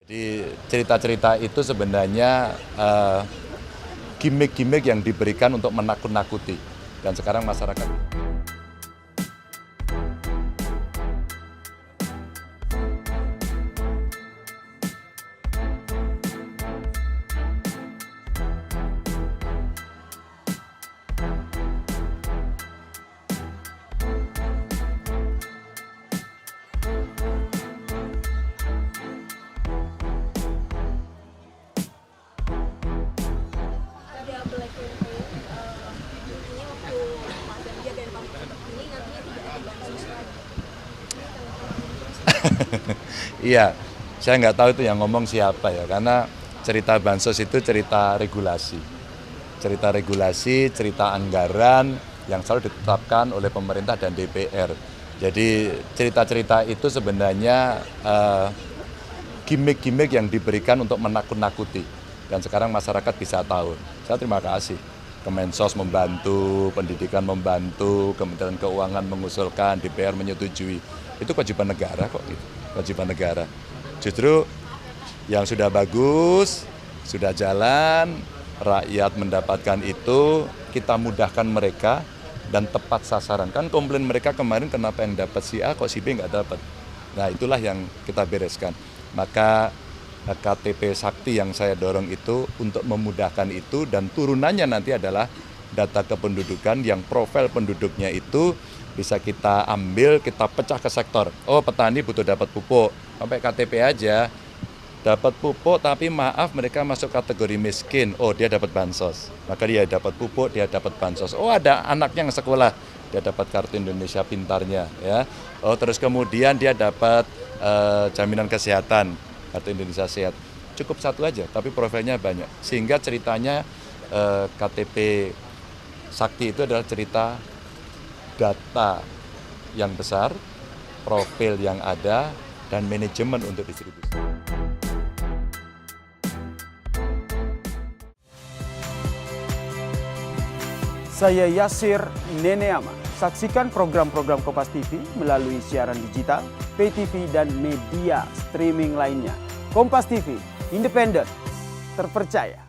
Di cerita-cerita itu sebenarnya gimmick-gimmick yang diberikan untuk menakut-nakuti, dan sekarang masyarakat. Ada black campaign, intinya waktu Pak Ganjar dan Pak Mahfud ini nantinya tidak ada bansos lagi. Iya, saya nggak tahu itu yang ngomong siapa ya, karena cerita bansos itu cerita regulasi, cerita anggaran yang selalu ditetapkan oleh pemerintah dan DPR. Jadi cerita-cerita itu sebenarnya gimmick-gimmick yang diberikan untuk menakut-nakuti, dan sekarang masyarakat bisa tahu. Saya terima kasih. Kemensos membantu, pendidikan membantu, Kementerian Keuangan mengusulkan, DPR menyetujui. Itu kewajiban negara kok, gitu. Kewajiban negara. Justru yang sudah bagus, sudah jalan, rakyat mendapatkan itu, kita mudahkan mereka dan tepat sasaran. Kan komplain mereka kemarin kenapa yang dapat si A kok si B nggak dapat. Nah itulah yang kita bereskan. Maka KTP Sakti yang saya dorong itu untuk memudahkan itu, dan turunannya nanti adalah data kependudukan yang profil penduduknya itu bisa kita ambil, kita pecah ke sektor. Oh petani butuh dapat pupuk, sampai KTP aja. Dapat pupuk tapi maaf mereka masuk kategori miskin, oh dia dapat bansos. Maka dia dapat pupuk, dia dapat bansos. Oh ada anaknya yang sekolah, dia dapat kartu Indonesia Pintarnya. Ya. Oh terus kemudian dia dapat jaminan kesehatan, kartu Indonesia Sehat. Cukup satu aja, tapi profilnya banyak. Sehingga ceritanya KTP Sakti itu adalah cerita data yang besar, profil yang ada, dan manajemen untuk distribusi. Saya Yasir Neneama. Saksikan program-program Kompas TV melalui siaran digital, pay TV, dan media streaming lainnya. Kompas TV, independen, terpercaya.